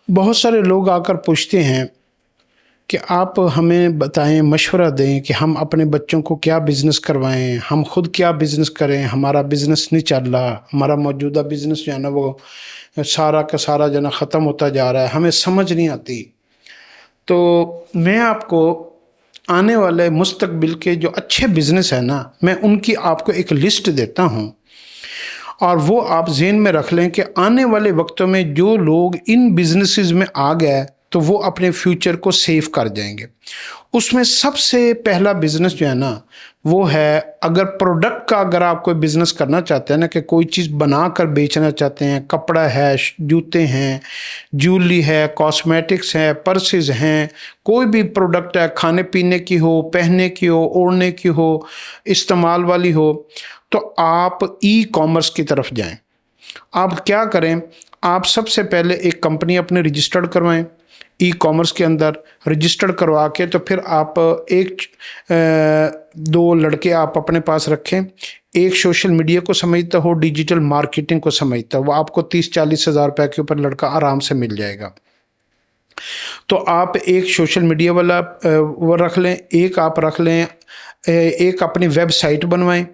बहुत सारे लोग आकर पूछते हैं कि आप हमें बताएं, मशवरा दें कि हम अपने बच्चों को क्या बिज़नेस करवाएं, हम खुद क्या बिज़नेस करें। हमारा बिज़नेस नहीं चल रहा, हमारा मौजूदा बिज़नेस जो है ना वो सारा का सारा जो है ना ख़त्म होता जा रहा है, हमें समझ नहीं आती। तो मैं आपको आने वाले मुस्तकबिल के जो अच्छे बिज़नेस है ना, मैं उनकी आपको एक लिस्ट देता हूँ और वो आप ज़हन में रख लें कि आने वाले वक्तों में जो लोग इन बिजनेसेस में आ गए तो वो अपने फ्यूचर को सेव कर जाएंगे। उसमें सबसे पहला बिजनेस जो है ना वो है, अगर प्रोडक्ट का अगर आप कोई बिजनेस करना चाहते हैं ना, कि कोई चीज़ बना कर बेचना चाहते हैं, कपड़ा है, जूते हैं, ज्वेलरी है, कॉस्मेटिक्स है, पर्सेस हैं, कोई भी प्रोडक्ट है, खाने पीने की हो, पहनने की हो, ओढ़ने की हो, इस्तेमाल वाली हो, तो आप ई कॉमर्स की तरफ जाएं। आप क्या करें, आप सबसे पहले एक कंपनी अपने रजिस्टर्ड करवाएं ई कॉमर्स के अंदर। रजिस्टर्ड करवा के तो फिर आप दो लड़के आप अपने पास रखें, एक सोशल मीडिया को समझता हो, डिजिटल मार्केटिंग को समझता हो, वो आपको 30-40 हज़ार रुपये के ऊपर लड़का आराम से मिल जाएगा। तो आप एक सोशल मीडिया वाला वो रख लें, एक आप रख लें, एक अपनी वेबसाइट बनवाएं।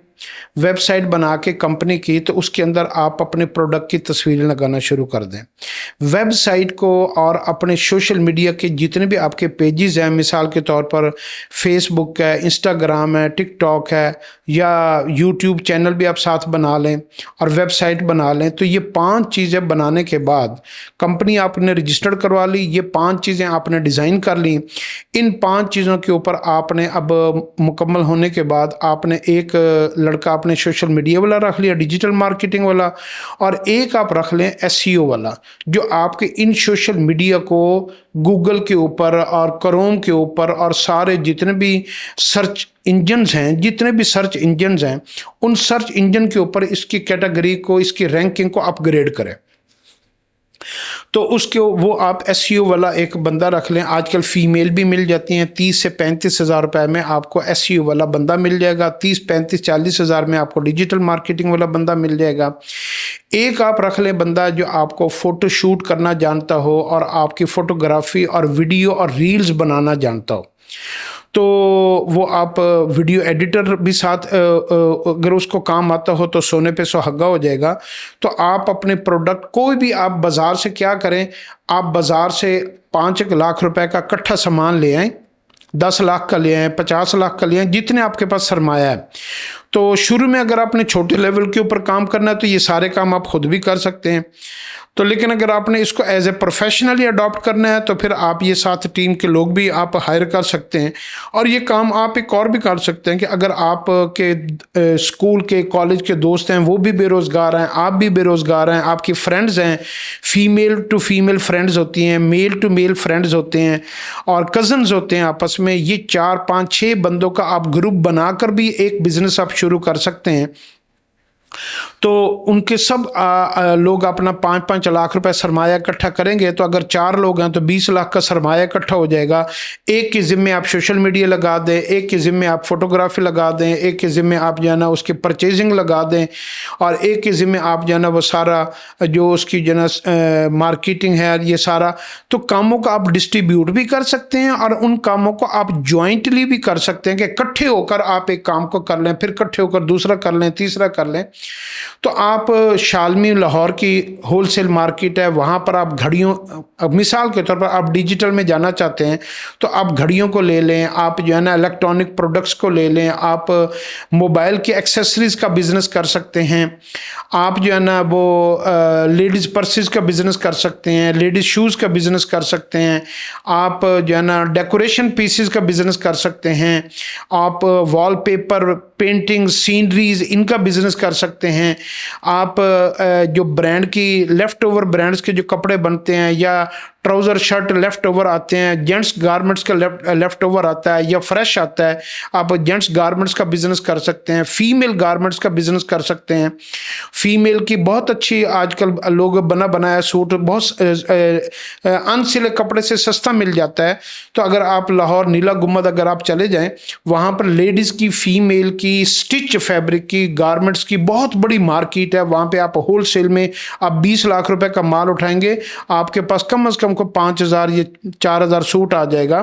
वेबसाइट बना के कंपनी की, तो उसके अंदर आप अपने प्रोडक्ट की तस्वीरें लगाना शुरू कर दें। वेबसाइट को और अपने सोशल मीडिया के जितने भी आपके पेजेस हैं, मिसाल के तौर पर फेसबुक है, इंस्टाग्राम है, टिकटॉक है, या यूट्यूब चैनल भी आप साथ बना लें और वेबसाइट बना लें। तो ये 5 चीज़ें बनाने के बाद कंपनी आपने रजिस्टर्ड करवा ली, ये 5 चीज़ें आपने डिज़ाइन कर ली। इन 5 चीज़ों के ऊपर आपने अब मुकम्मल होने के बाद आपने एक लड़का आपने सोशल मीडिया वाला रख लिया, डिजिटल मार्केटिंग वाला, और एक आप रख लें एसईओ वाला, जो आपके इन सोशल मीडिया को गूगल के ऊपर और क्रोम के ऊपर और सारे जितने भी सर्च इंजन्स हैं, जितने भी सर्च इंजन्स हैं, उन सर्च इंजन के ऊपर इसकी कैटेगरी को, इसकी रैंकिंग को अपग्रेड करें। तो उसके वो आप एसईओ वाला एक बंदा रख लें। आजकल फीमेल भी मिल जाती हैं, 30 से 35 हज़ार रुपये में आपको एसईओ वाला बंदा मिल जाएगा। 30-35-40 हज़ार में आपको डिजिटल मार्केटिंग वाला बंदा मिल जाएगा। एक आप रख लें बंदा जो आपको फ़ोटो शूट करना जानता हो और आपकी फ़ोटोग्राफी और वीडियो और रील्स बनाना जानता हो, तो वो आप वीडियो एडिटर भी साथ अगर उसको काम आता हो तो सोने पे सुहागा हो जाएगा। तो आप अपने प्रोडक्ट कोई भी आप बाज़ार से क्या करें, आप बाज़ार से 5 लाख रुपए का इकट्ठा सामान ले आएँ, 10 लाख का ले आएँ, 50 लाख का ले आएँ, जितने आपके पास सरमाया है। तो शुरू में अगर आपने छोटे लेवल के ऊपर काम करना है तो ये सारे काम आप खुद भी कर सकते हैं। तो लेकिन अगर आपने इसको एज ए प्रोफेशनली अडॉप्ट करना है तो फिर आप ये साथ टीम के लोग भी आप हायर कर सकते हैं। और ये काम आप एक और भी कर सकते हैं कि अगर आप के स्कूल के, कॉलेज के दोस्त हैं, वो भी बेरोज़गार हैं, आप भी बेरोज़गार हैं, आपकी फ्रेंड्स हैं, फीमेल टू फीमेल फ्रेंड्स होती हैं, मेल टू मेल फ्रेंड्स होते हैं और कज़न्स होते हैं आपस में, ये 4-5-6 बंदों का आप ग्रुप बनाकर भी एक बिज़नेस आप शुरू कर सकते हैं। तो उनके सब लोग अपना 5-5 लाख रुपए सरमाया इकट्ठा करेंगे, तो अगर 4 लोग हैं तो 20 लाख का सरमाया इकट्ठा हो जाएगा। एक के ज़िम्मे आप सोशल मीडिया लगा दें, एक के ज़िम्मे आप फोटोग्राफी लगा दें, एक के ज़िम्मे आप जो है ना उसकी परचेजिंग लगा दें, और एक के ज़िम्मे आप जो है ना वो सारा जो उसकी जो है ना मार्केटिंग है, ये सारा। तो कामों का आप डिस्ट्रीब्यूट भी कर सकते हैं और उन कामों को आप ज्वाइंटली भी कर सकते हैं कि इकट्ठे होकर आप एक काम को कर लें, फिर इकट्ठे होकर दूसरा कर लें, तीसरा कर लें। तो आप शालमी लाहौर की होलसेल मार्केट है, वहाँ पर आप घड़ियों, मिसाल के तौर पर आप डिजिटल में जाना चाहते हैं तो आप घड़ियों को ले लें, आप जो है ना इलेक्ट्रॉनिक प्रोडक्ट्स को ले लें, आप मोबाइल की एक्सेसरीज़ का बिज़नेस कर सकते हैं, आप जो है ना वो लेडीज़ पर्सेस का बिज़नेस कर सकते हैं, लेडीज़ शूज़ का बिज़नेस कर सकते हैं, आप जो है ना डेकोरेशन पीसेस का बिज़नेस कर सकते हैं, आप वॉलपेपर, पेंटिंग, सीनरीज, इनका बिज़नेस कर सकते हैं। आप जो ब्रांड की लेफ़्ट ओवर ब्रांड्स के जो कपड़े बनते हैं या ट्राउज़र शर्ट लेफ़्ट ओवर आते हैं, जेंट्स गारमेंट्स का लेफ़्ट ओवर आता है या फ्रेश आता है, आप जेंट्स गारमेंट्स का बिज़नेस कर सकते हैं, फीमेल गारमेंट्स का बिज़नेस कर सकते हैं। फीमेल की बहुत अच्छी आजकल लोग बना बनाया सूट बहुत अनसिले कपड़े से सस्ता मिल जाता है। तो अगर आप लाहौर नीला गुम्बद अगर आप चले जाएं, वहाँ पर लेडीज़ की, फीमेल की, स्टिच फैब्रिक की, गारमेंट्स की बहुत बड़ी मार्केट है। वहाँ पे आप होल सेल में आप 20 लाख रुपए का माल उठाएंगे, आपके पास कम से कम को 5,000 या 4,000 सूट आ जाएगा,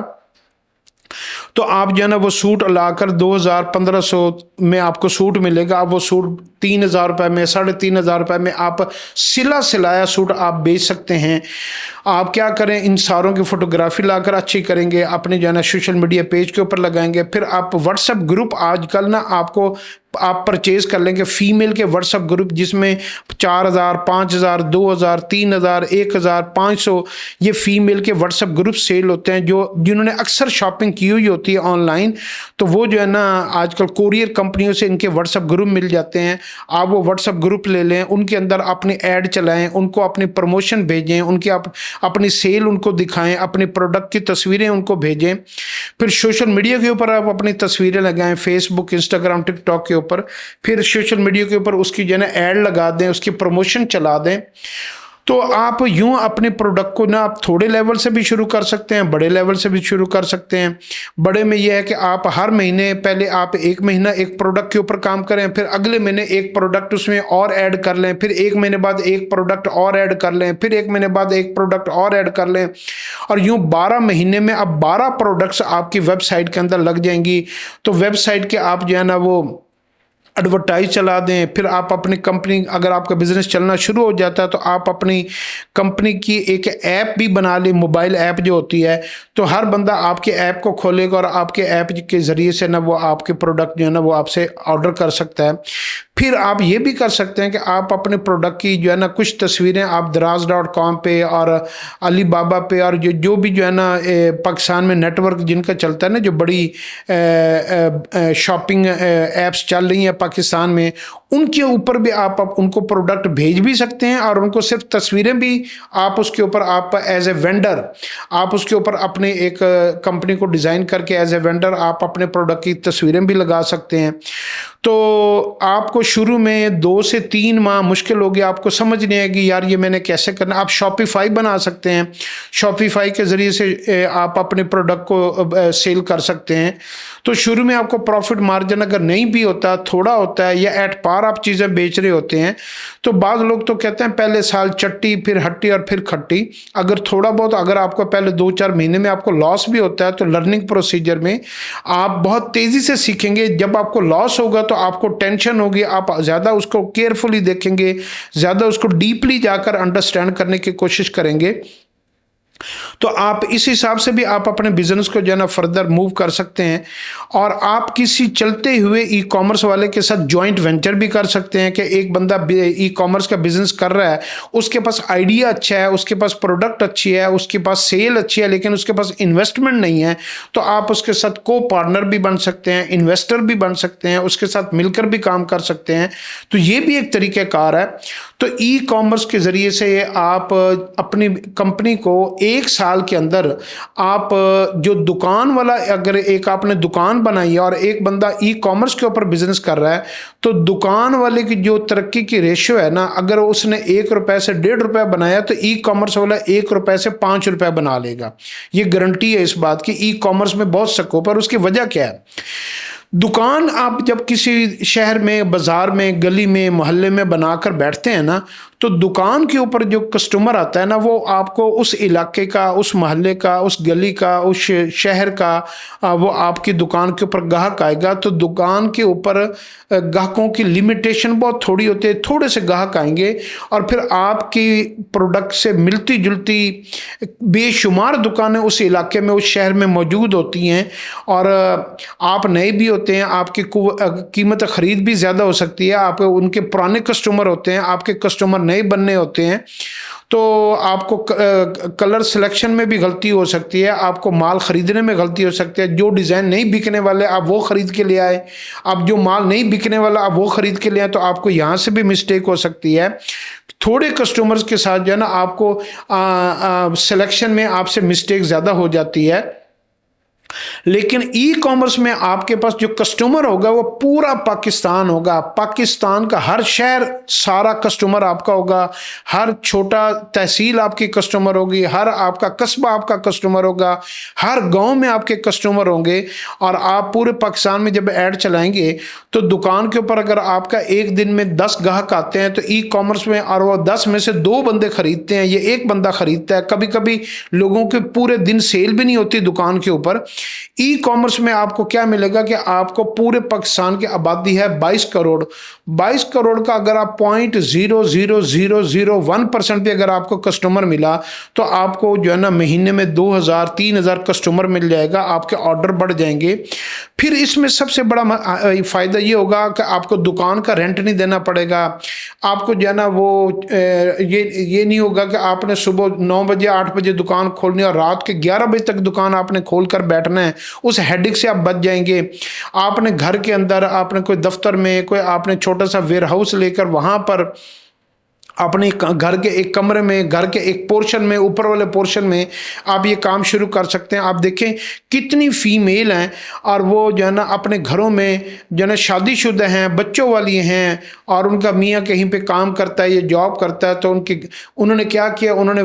तो आप जो है ना वो सूट लाकर 2,000 1,500 में आपको सूट मिलेगा। अब वो सूट 3,000 रुपये में, 3,500 रुपये में आप सिलाया सूट आप बेच सकते हैं। आप क्या करें, इन सारों की फोटोग्राफी लाकर अच्छी करेंगे, अपने जो है ना सोशल मीडिया पेज के ऊपर लगाएंगे। फिर आप व्हाट्सएप ग्रुप, आजकल ना आपको आप परचेज कर लेंगे फीमेल के व्हाट्सएप ग्रुप, जिसमें 4,000 5,000 2,000 3,000 1,000 500 ये फीमेल के व्हाट्सएप ग्रुप सेल होते हैं, जो जिन्होंने अक्सर शॉपिंग की हुई होती है ऑनलाइन। तो वो जो है ना आजकल कोरियर कंपनियों से इनके व्हाट्सएप ग्रुप मिल जाते हैं। आप वो व्हाट्सएप ग्रुप ले लें, उनके अंदर अपनी ऐड चलाएं, उनको अपनी प्रमोशन भेजें, उनकी अपनी सेल उनको दिखाएं, अपने प्रोडक्ट की तस्वीरें उनको भेजें। फिर सोशल मीडिया के ऊपर आप अपनी तस्वीरें लगाएं, फेसबुक, इंस्टाग्राम, टिकटॉक के ऊपर। फिर सोशल मीडिया के ऊपर उसकी जो है ना ऐड लगा दें, उसकी प्रमोशन चला दें। तो आप यूं अपने प्रोडक्ट को ना आप थोड़े लेवल से भी शुरू कर सकते हैं, बड़े लेवल से भी शुरू कर सकते हैं। बड़े में यह है कि आप हर महीने पहले आप 1 महीना एक प्रोडक्ट के ऊपर काम करें, फिर अगले महीने एक प्रोडक्ट उसमें और ऐड कर लें, फिर 1 महीने बाद एक प्रोडक्ट और ऐड कर लें, फिर 1 महीने बाद एक प्रोडक्ट और ऐड कर लें, और यूं 12 महीने में अब 12 प्रोडक्ट्स आपकी वेबसाइट के अंदर लग जाएंगी। तो वेबसाइट के आप जो है ना वो एडवर्टाइज चला दें। फिर आप अपनी कंपनी, अगर आपका बिजनेस चलना शुरू हो जाता है तो आप अपनी कंपनी की एक ऐप भी बना लें, मोबाइल ऐप जो होती है। तो हर बंदा आपके ऐप को खोलेगा और आपके ऐप के ज़रिए से ना वो आपके प्रोडक्ट जो है ना वो आपसे ऑर्डर कर सकता है। फिर आप ये भी कर सकते हैं कि आप अपने प्रोडक्ट की जो है ना कुछ तस्वीरें आप दराज.com पे और अलीबाबा पे और जो भी जो है ना पाकिस्तान में नेटवर्क जिनका चलता है ना, जो बड़ी शॉपिंग ऐप्स चल रही हैं पाकिस्तान में, उनके ऊपर भी आप उनको प्रोडक्ट भेज भी सकते हैं और उनको सिर्फ तस्वीरें भी आप उसके ऊपर आप एज ए वेंडर आप उसके ऊपर अपने एक कंपनी को डिज़ाइन करके एज ए वेंडर आप अपने प्रोडक्ट की तस्वीरें भी लगा सकते हैं। तो आपको शुरू में 2 से 3 माह मुश्किल होगी, आपको समझ नहीं आएगी यार ये मैंने कैसे करना। आप शॉपिफाई बना सकते हैं, शॉपिफाई के ज़रिए से आप अपने प्रोडक्ट को सेल कर सकते हैं। तो शुरू में आपको प्रॉफिट मार्जिन अगर नहीं भी होता, थोड़ा होता है, या एट पार आप चीज़ें बेच रहे होते हैं, तो बाद लोग तो कहते हैं पहले साल चट्टी, फिर हट्टी और फिर खट्टी। अगर थोड़ा बहुत, अगर आपको पहले 2-4 महीने में आपको लॉस भी होता है, तो लर्निंग प्रोसीजर में आप बहुत तेज़ी से सीखेंगे। जब आपको लॉस होगा तो आपको टेंशन होगी, आप ज़्यादा उसको केयरफुली देखेंगे, ज़्यादा उसको डीपली जाकर अंडरस्टैंड करने की कोशिश करेंगे। तो आप इस हिसाब से भी आप अपने बिजनेस को जो है ना फर्दर मूव कर सकते हैं। और आप किसी चलते हुए ई कॉमर्स वाले के साथ जॉइंट वेंचर भी कर सकते हैं कि एक बंदा ई कॉमर्स का बिजनेस कर रहा है, उसके पास आइडिया अच्छा है, उसके पास प्रोडक्ट अच्छी है, उसके पास सेल अच्छी है, लेकिन उसके पास इन्वेस्टमेंट नहीं है, तो आप उसके साथ को पार्टनर भी बन सकते हैं, इन्वेस्टर भी बन सकते हैं, उसके साथ मिलकर भी काम कर सकते हैं। तो ये भी एक तरीक़ेकार है। तो ई कॉमर्स के ज़रिए से आप अपनी कंपनी को 1 साल के अंदर आप जो दुकान वाला, अगर एक आपने दुकान बनाई है और एक बंदा ई कॉमर्स के ऊपर बिजनेस कर रहा है, तो दुकान वाले की जो तरक्की की रेशियो है ना, अगर उसने 1 रुपये से 1.5 रुपये बनाया तो ई कॉमर्स वाला 1 रुपये से 5 रुपये बना लेगा। ये गारंटी है इस बात की। ई कॉमर्स में बहुत स्कोप है। और उसकी वजह क्या है? दुकान आप जब किसी शहर में, बाज़ार में, गली में, मोहल्ले में बनाकर बैठते हैं ना, तो दुकान के ऊपर जो कस्टमर आता है ना, वो आपको उस इलाके का, उस मोहल्ले का, उस गली का, उस शहर का वो आपकी दुकान के ऊपर ग्राहक आएगा। तो दुकान के ऊपर ग्राहकों की लिमिटेशन बहुत थोड़ी होती है, थोड़े से ग्राहक आएंगे और फिर आपकी प्रोडक्ट से मिलती जुलती बेशुमार दुकानें उस इलाके में, उस शहर में मौजूद होती हैं। और आप नए भी होते हैं, आपकी कीमत ख़रीद भी ज़्यादा हो सकती है, आप उनके पुराने कस्टमर होते हैं, आपके कस्टमर नए बनने होते हैं। तो आपको कलर सिलेक्शन में भी गलती हो सकती है, आपको माल ख़रीदने में गलती हो सकती है। जो डिज़ाइन नहीं बिकने वाले आप वो ख़रीद के ले आए, अब जो माल नहीं बिकने वाला आप वो ख़रीद के ले आए, तो आपको यहाँ से भी मिस्टेक हो सकती है। थोड़े कस्टमर्स के साथ जो है ना आपको सिलेक्शन में आपसे मिस्टेक ज़्यादा हो जाती है। लेकिन ई कॉमर्स में आपके पास जो कस्टमर होगा वो पूरा पाकिस्तान होगा। पाकिस्तान का हर शहर सारा कस्टमर आपका होगा, हर छोटा तहसील आपकी कस्टमर होगी, हर आपका कस्बा आपका कस्टमर होगा, हर गांव में आपके कस्टमर होंगे। और आप पूरे पाकिस्तान में जब ऐड चलाएंगे तो दुकान के ऊपर अगर आपका एक दिन में 10 ग्राहक आते हैं तो ई कॉमर्स में, और वो 10 में से 2 बंदे खरीदते हैं, ये एक बंदा खरीदता है। कभी कभी लोगों के पूरे दिन सेल भी नहीं होती दुकान के ऊपर। ई कॉमर्स में आपको क्या मिलेगा कि आपको पूरे पाकिस्तान की आबादी है 22 करोड़। 22 करोड़ का अगर आप 0.00001% भी अगर आपको कस्टमर मिला तो आपको जो है ना महीने में 2000 3000 कस्टमर मिल जाएगा, आपके ऑर्डर बढ़ जाएंगे। फिर इसमें सबसे बड़ा फायदा ये होगा कि आपको दुकान का रेंट नहीं देना पड़ेगा। आपको जो है ना वो ये नहीं होगा कि आपने सुबह 9 बजे 8 बजे दुकान खोलनी और रात के 11 बजे तक दुकान आपने खोल कर बैठना है। उस हेडेक से आप बच जाएंगे। आपने घर के अंदर, आपने कोई दफ्तर में, कोई आपने छोटा सा वेयर हाउस लेकर वहां पर अपने घर के एक कमरे में, घर के एक पोर्शन में, ऊपर वाले पोर्शन में आप ये काम शुरू कर सकते हैं। आप देखें कितनी फीमेल हैं और वो जो है ना अपने घरों में जो है ना शादीशुदा हैं, बच्चों वाली हैं, और उनका मियाँ कहीं पे काम करता है, ये जॉब करता है। तो उन्होंने क्या किया, उन्होंने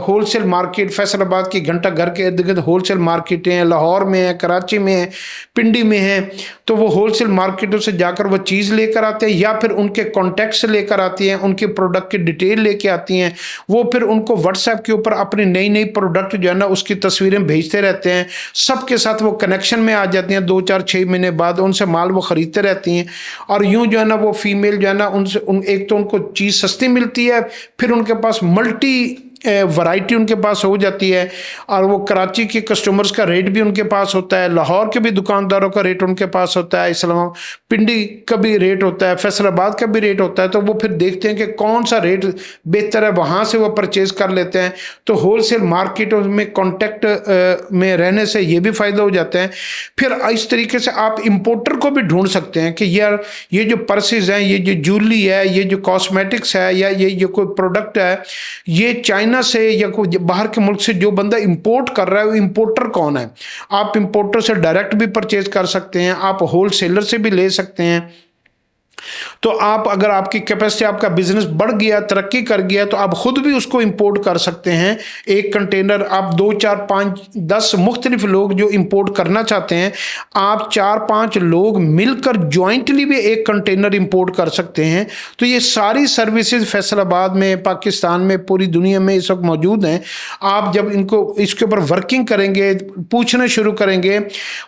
होलसेल मार्केट, फैसलाबाद की घंटा घर के इर्द गिर्द होलसेल मार्केटें हैं, लाहौर में है, कराची में है, पिंडी में है। तो वो होलसेल मार्केटों से जाकर वो चीज़ लेकर आते हैं या फिर उनके कॉन्टैक्ट से लेकर आती हैं, उनके प्रोडक्ट की डिटेल लेके आती हैं। वो फिर उनको व्हाट्सएप के ऊपर अपनी नई नई प्रोडक्ट जो है ना उसकी तस्वीरें भेजते रहते हैं। सबके साथ वो कनेक्शन में आ जाती हैं। 2 4 6 महीने बाद उनसे माल वो खरीदते रहती हैं। और यूं जो है ना वो फीमेल जो है ना उनसे एक तो उनको चीज़ सस्ती मिलती है, फिर उनके पास मल्टी वैरायटी उनके पास हो जाती है। और वो कराची के कस्टमर्स का रेट भी उनके पास होता है, लाहौर के भी दुकानदारों का रेट उनके पास होता है, इस्लामाबाद पिंडी का भी रेट होता है, फैसलाबाद का भी रेट होता है। तो वो फिर देखते हैं कि कौन सा रेट बेहतर है, वहाँ से वो परचेज कर लेते हैं। तो होलसेल मार्केटों में कॉन्टैक्ट में रहने से ये भी फ़ायदा हो जाता है। फिर इस तरीके से आप इम्पोर्टर को भी ढूंढ सकते हैं कि यार ये जो पर्सेज हैं, ये जो ज्वेलरी है, ये जो कॉस्मेटिक्स है, या ये जो कोई प्रोडक्ट है, ये चाइना से या कोई बाहर के मुल्क से जो बंदा इंपोर्ट कर रहा है वो इंपोर्टर कौन है। आप इंपोर्टर से डायरेक्ट भी परचेज कर सकते हैं, आप होलसेलर से भी ले सकते हैं। तो आप अगर आपकी कैपेसिटी, आपका बिजनेस बढ़ गया, तरक्की कर गया, तो आप खुद भी उसको इंपोर्ट कर सकते हैं। एक कंटेनर आप 2 4 5 10 मुख्तलिफ लोग जो इंपोर्ट करना चाहते हैं, आप 4 5 लोग मिलकर ज्वाइंटली भी एक कंटेनर इंपोर्ट कर सकते हैं। तो ये सारी सर्विसेज फैसलाबाद में, पाकिस्तान में, पूरी दुनिया में इस वक्त मौजूद हैं। आप जब इनको इसके ऊपर वर्किंग करेंगे, पूछना शुरू करेंगे,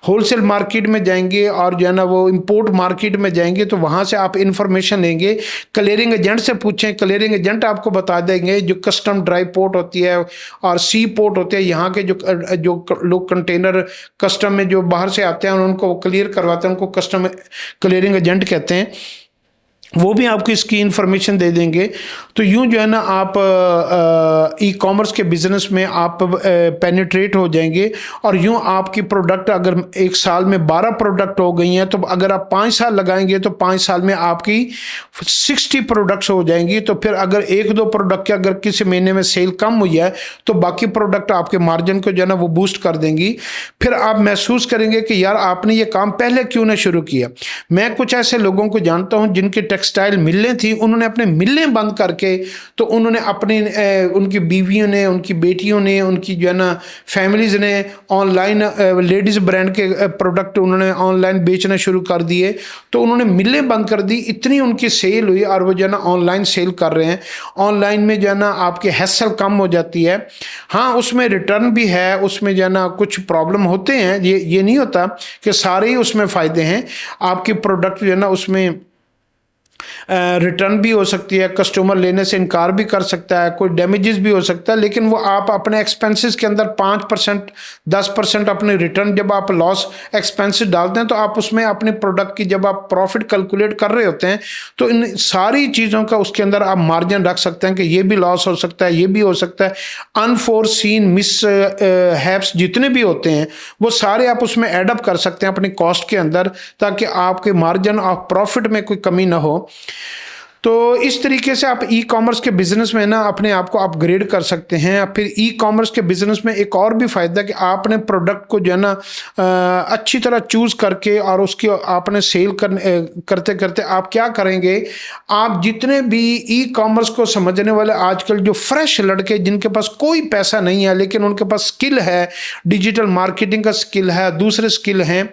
होलसेल मार्केट में जाएंगे और जो है ना वो इंपोर्ट मार्केट में जाएंगे, तो वहाँ से आप इंफॉर्मेशन लेंगे। क्लियरिंग एजेंट से पूछें, क्लियरिंग एजेंट आपको बता देंगे जो कस्टम ड्राई पोर्ट होती है और सी पोर्ट होते हैं, यहाँ के जो लोग कंटेनर कस्टम में जो बाहर से आते हैं उनको क्लियर करवाते हैं, उनको कस्टम क्लियरिंग एजेंट कहते हैं। वो भी आपको इसकी इंफॉर्मेशन दे देंगे। तो यूं जो है ना आप ई कॉमर्स के बिजनेस में आप पेनिट्रेट हो जाएंगे। और यूं आपकी प्रोडक्ट अगर एक साल में 12 प्रोडक्ट हो गई हैं, तो अगर आप 5 साल लगाएंगे तो 5 साल में आपकी 60 प्रोडक्ट्स हो जाएंगी। तो फिर अगर 1-2 प्रोडक्ट की अगर किसी महीने में सेल कम हुई है तो बाकी प्रोडक्ट आपके मार्जिन को जो है ना वो बूस्ट कर देंगी। फिर आप महसूस करेंगे कि यार आपने ये काम पहले क्यों ना शुरू किया। मैं कुछ ऐसे लोगों को जानता हूं जिनके टेक्सटाइल मिलें थी, उन्होंने अपने मिलें बंद करके तो उन्होंने अपनी उनकी बीवियों ने, उनकी बेटियों ने, उनकी जो है ना फैमिलीज ने ऑनलाइन लेडीज ब्रांड के प्रोडक्ट उन्होंने ऑनलाइन बेचना शुरू कर दिए। तो उन्होंने मिलें बंद कर दी, इतनी उनकी सेल हुई और वो जो है ना ऑनलाइन सेल कर रहे हैं। ऑनलाइन में जो है ना आपकी हैसल कम हो जाती है। हाँ, उसमें रिटर्न भी है, उसमें जो है ना कुछ प्रॉब्लम होते हैं, ये नहीं होता कि सारे ही उसमें फ़ायदे हैं। आपकी प्रोडक्ट जो है ना उसमें रिटर्न भी हो सकती है, कस्टमर लेने से इनकार भी कर सकता है, कोई डैमेजेस भी हो सकता है। लेकिन वो आप अपने एक्सपेंसेस के अंदर 5% 10% अपने रिटर्न, जब आप लॉस एक्सपेंसेस डालते हैं तो आप उसमें अपने प्रोडक्ट की जब आप प्रॉफिट कैलकुलेट कर रहे होते हैं तो इन सारी चीज़ों का उसके अंदर आप मार्जिन रख सकते हैं कि ये भी लॉस हो सकता है, ये भी हो सकता है। अनफोर्सीन मिस हैप्स जितने भी होते हैं वो सारे आप उसमें एडअप कर सकते हैं अपनी कॉस्ट के अंदर, ताकि आपके मार्जिन ऑफ प्रॉफिट में कोई कमी ना हो। तो इस तरीके से आप ई कॉमर्स के बिजनेस में ना अपने आप को अपग्रेड कर सकते हैं। फिर ई कॉमर्स के बिजनेस में एक और भी फायदा कि आपने प्रोडक्ट को जो है ना अच्छी तरह चूज करके और उसकी आपने सेल करते करते आप क्या करेंगे, आप जितने भी ई कॉमर्स को समझने वाले आजकल जो फ्रेश लड़के जिनके पास कोई पैसा नहीं है लेकिन उनके पास स्किल है, डिजिटल मार्केटिंग का स्किल है, दूसरे स्किल हैं,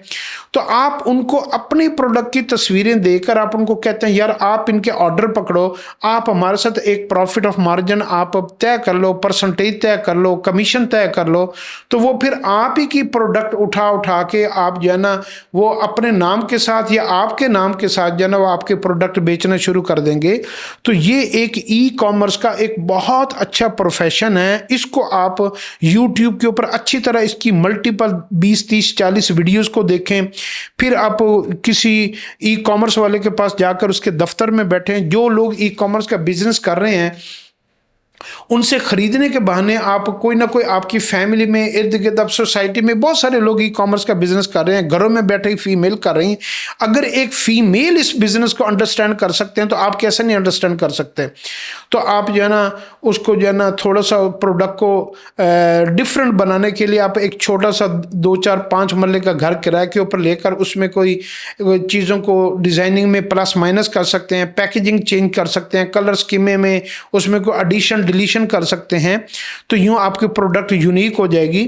तो आप उनको अपनी प्रोडक्ट की तस्वीरें देकर आप उनको कहते हैं यार आप इनके ऑर्डर पकड़ो, आप हमारे साथ एक प्रॉफिट ऑफ मार्जिन आप तय कर लो, परसेंटेज तय कर लो, कमीशन तय कर लो। तो वो फिर आप ही की प्रोडक्ट उठा उठा के आप जो है ना वो अपने नाम के साथ या आपके नाम के साथ जो है ना वो आपके प्रोडक्ट बेचना शुरू कर देंगे। तो ये एक ई कॉमर्स का एक बहुत अच्छा प्रोफेशन है। इसको आप यूट्यूब के ऊपर अच्छी तरह इसकी मल्टीपल 20 30 40 वीडियोस को देखें। फिर आप किसी ई कॉमर्स वाले के पास जाकर उसके दफ्तर में बैठें, जो लोग ई कॉमर्स का बिजनेस कर रहे हैं उनसे खरीदने के बहाने आप कोई ना कोई आपकी फैमिली में इर्द गिर्द अब सोसाइटी में बहुत सारे लोग ई कॉमर्स का बिजनेस कर रहे हैं, घरों में बैठे फीमेल कर रही हैं। अगर एक फीमेल इस बिजनेस को अंडरस्टैंड कर सकते हैं तो आप कैसे नहीं अंडरस्टैंड कर सकते। तो आप जो है ना उसको जो है ना थोड़ा सा प्रोडक्ट को डिफरेंट बनाने के लिए आप एक छोटा सा 2 4 5 मरले का घर किराए के ऊपर लेकर उसमें कोई चीज़ों को डिज़ाइनिंग में प्लस माइनस कर सकते हैं, पैकेजिंग चेंज कर सकते हैं, कलर स्कीमे में उसमें कोई एडिशन डिलीशन कर सकते हैं। तो यूं आपकी प्रोडक्ट यूनिक हो जाएगी।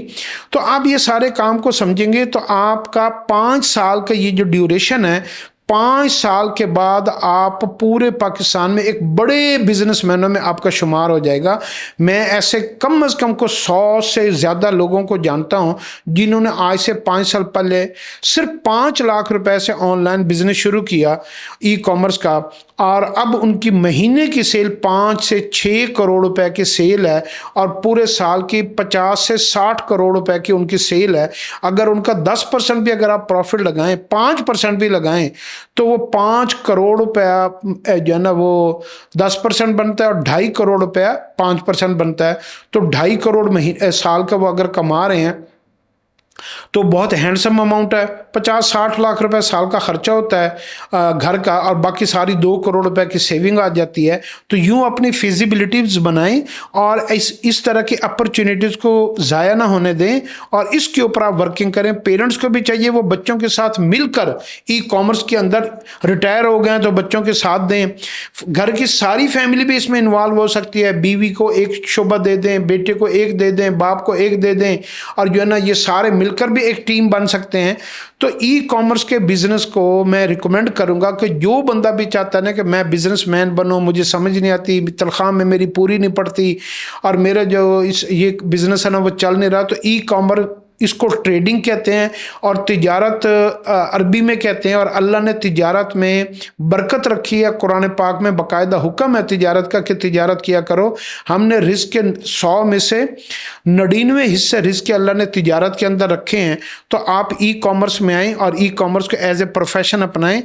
तो आप ये सारे काम को समझेंगे तो आपका 5 साल का ये जो ड्यूरेशन है, 5 साल के बाद आप पूरे पाकिस्तान में एक बड़े बिजनेसमैनों में आपका शुमार हो जाएगा। मैं ऐसे कम से कम को 100 से ज़्यादा लोगों को जानता हूं जिन्होंने आज से 5 साल पहले सिर्फ 5 लाख रुपए से ऑनलाइन बिजनेस शुरू किया ई कॉमर्स का, और अब उनकी महीने की सेल 5 से 6 करोड़ रुपए की सेल है और पूरे साल की 50 से 60 करोड़ रुपए की उनकी सेल है। अगर उनका 10% भी अगर आप प्रॉफिट लगाएं, 5% भी लगाएं, तो वो 5 करोड़ रुपया जो है ना वो 10% बनता है और 2.5 करोड़ रुपया 5% बनता है। तो 2.5 करोड़ महीने साल का वो अगर कमा रहे हैं तो बहुत हैंडसम अमाउंट है। 50-60 लाख रुपए साल का खर्चा होता है घर का और बाकी सारी 2 करोड़ रुपए की सेविंग आ जाती है। तो यूं अपनी फिजिबिलिटीज बनाएं और इस तरह की अपॉर्चुनिटीज को ज़ाया ना होने दें और इसके ऊपर आप वर्किंग करें। पेरेंट्स को भी चाहिए वो बच्चों के साथ मिलकर ई कॉमर्स के अंदर रिटायर हो गए तो बच्चों के साथ दें। घर की सारी फैमिली भी इसमें इन्वॉल्व हो सकती है। बीवी को एक शोबा दे दें, बेटे को एक दे दें, बाप को एक दे दें और जो है ना ये सारे मिलकर भी एक टीम बन सकते हैं। तो ई कॉमर्स के बिजनेस को मैं रिकमेंड करूंगा कि जो बंदा भी चाहता है ना कि मैं बिजनेसमैन बनूं, मुझे समझ नहीं आती, तनख्वाह में मेरी पूरी नहीं पड़ती और मेरा जो ये बिजनेस है ना वो चल नहीं रहा, तो ई कॉमर्स इसको ट्रेडिंग कहते हैं और तिजारत अरबी में कहते हैं। और अल्लाह ने तिजारत में बरकत रखी है। कुरान पाक में बाकायदा हुक्म है तिजारत का कि तिजारत किया करो। हमने रिस्क के 100 में से 99 हिस्से रिस्क के अल्लाह ने तिजारत के अंदर रखे हैं। तो आप ई कॉमर्स में आएँ और ई कॉमर्स को एज ए प्रोफेशन अपनाएं।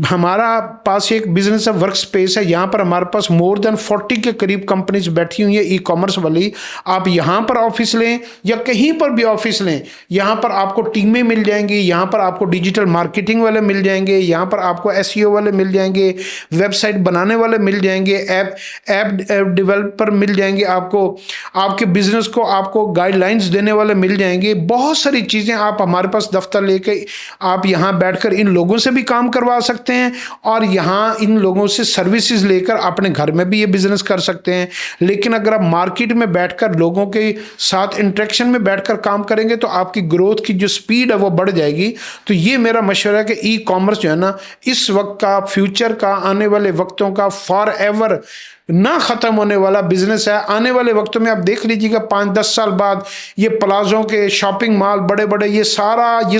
हमारा पास एक बिजनेस है, वर्क स्पेस है, यहाँ पर हमारे पास मोर देन 40 के करीब कंपनीज बैठी हुई है ई कॉमर्स वाली। आप यहाँ पर ऑफिस लें या कहीं पर भी ऑफिस लें, यहां पर आपको टीमें मिल जाएंगी, यहां पर आपको डिजिटल मार्केटिंग वाले मिल जाएंगे, यहां पर आपको एसईओ वाले मिल जाएंगे, वेबसाइट बनाने वाले मिल जाएंगे, ऐप डेवलपर मिल जाएंगे, आपको आपके बिजनेस को आपको गाइडलाइंस देने वाले मिल जाएंगे। बहुत सारी चीज़ें आप हमारे पास दफ्तर लेके आप यहां बैठकर इन लोगों से भी काम करवा सकते हैं और यहां इन लोगों से सर्विसेज लेकर अपने घर में भी ये बिजनेस कर सकते हैं। लेकिन अगर आप मार्केट में बैठकर लोगों के साथ इंटरेक्शन में बैठकर काम करेंगे तो आपकी ग्रोथ की जो स्पीड है वो बढ़ जाएगी। तो ये मेरा मशवरा है कि ई कॉमर्स जो है ना इस वक्त का, फ्यूचर का, आने वाले वक्तों का फॉर एवर ना खत्म होने वाला बिजनेस है। आने वाले वक्तों में आप देख लीजिएगा 5-10 साल बाद ये प्लाजों के शॉपिंग मॉल बड़े बड़े ये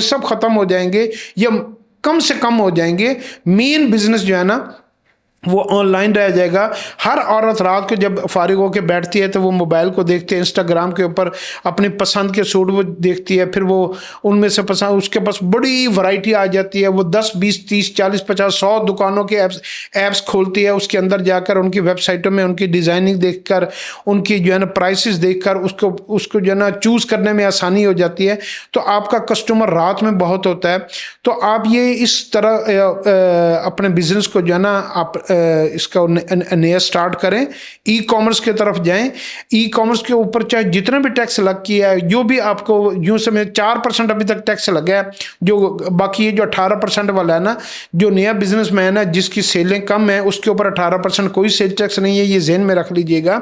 सब खत्म हो जाएंगे या कम से कम हो जाएंगे। मेन बिजनेस जो है ना वो ऑनलाइन रह जाएगा। हर औरत रात को जब फारिग होकर बैठती है तो वो मोबाइल को देखते हैं, इंस्टाग्राम के ऊपर अपनी पसंद के सूट वो देखती है, फिर वो उनमें से पसंद उसके पास बड़ी वैरायटी आ जाती है। वो 10 20 30 40 50 100 दुकानों के ऐप्स खोलती है, उसके अंदर जाकर उनकी वेबसाइटों में उनकी डिज़ाइनिंग देखकर, उनकी जो है ना प्राइसेस देखकर उसको जो है ना चूज़ करने में आसानी हो जाती है। तो आपका कस्टमर रात में बहुत होता है। तो आप ये इस तरह अपने बिजनेस को जो है ना आप इसका नया स्टार्ट करें, ई कॉमर्स की तरफ जाएं। ई कॉमर्स के ऊपर चाहे जितना भी टैक्स लग किया है, जो भी आपको यूँ समझ 4% अभी तक टैक्स लगा है, जो बाकी ये जो 18% वाला है ना, जो नया बिजनेसमैन है जिसकी सेलें कम है उसके ऊपर 18% कोई सेल टैक्स नहीं है, ये ज़हन में रख लीजिएगा।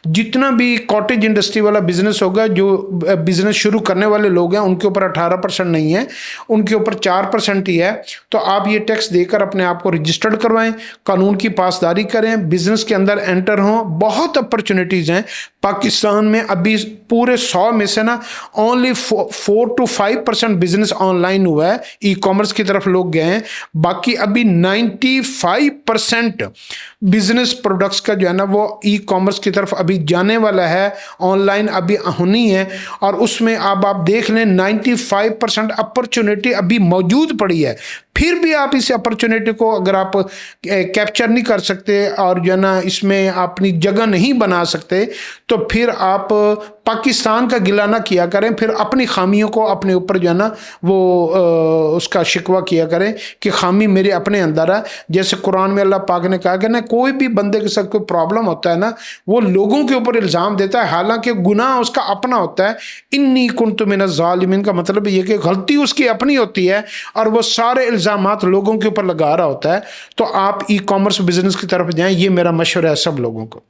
जितना भी कॉटेज इंडस्ट्री वाला बिजनेस होगा, जो बिजनेस शुरू करने वाले लोग हैं, उनके ऊपर 18% नहीं है, उनके ऊपर 4% ही है। तो आप ये टैक्स देकर अपने आप को रजिस्टर्ड करवाएं, कानून की पासदारी करें, बिजनेस के अंदर एंटर हों। बहुत अपॉर्चुनिटीज़ हैं पाकिस्तान में। अभी पूरे 100 में से ना ओनली 4 to 5% बिजनेस ऑनलाइन हुआ है, ई कॉमर्स की तरफ लोग गए हैं। बाकी अभी 95% बिजनेस प्रोडक्ट्स का जो है ना वो ई कॉमर्स की तरफ अभी जाने वाला है, ऑनलाइन अभी होनी है। और उसमें अब आप देख लें 95% अपॉर्चुनिटी अभी मौजूद पड़ी है। फिर भी आप इस अपॉर्चुनिटी को अगर आप कैप्चर नहीं कर सकते और जो है ना इसमें अपनी जगह नहीं बना सकते, तो फिर आप पाकिस्तान का गिला ना किया करें, फिर अपनी खामियों को अपने ऊपर जो है ना वो उसका शिकवा किया करें कि खामी मेरे अपने अंदर है। जैसे कुरान में अल्लाह पाक ने कहा कि ना कोई भी बंदे के साथ कोई प्रॉब्लम होता है ना, वो लोगों के ऊपर इल्ज़ाम देता है, हालांकि गुनाह उसका अपना होता है। इन्नी कुन्तु मिनज़ ज़ालिमीन का मतलब ये कि गलती उसकी अपनी होती है और वो सारे इल्ज़ामात लोगों के ऊपर लगा रहा होता है। तो आप ई कॉमर्स बिजनेस की तरफ जाएं, ये मेरा मशवरा है सब लोगों को।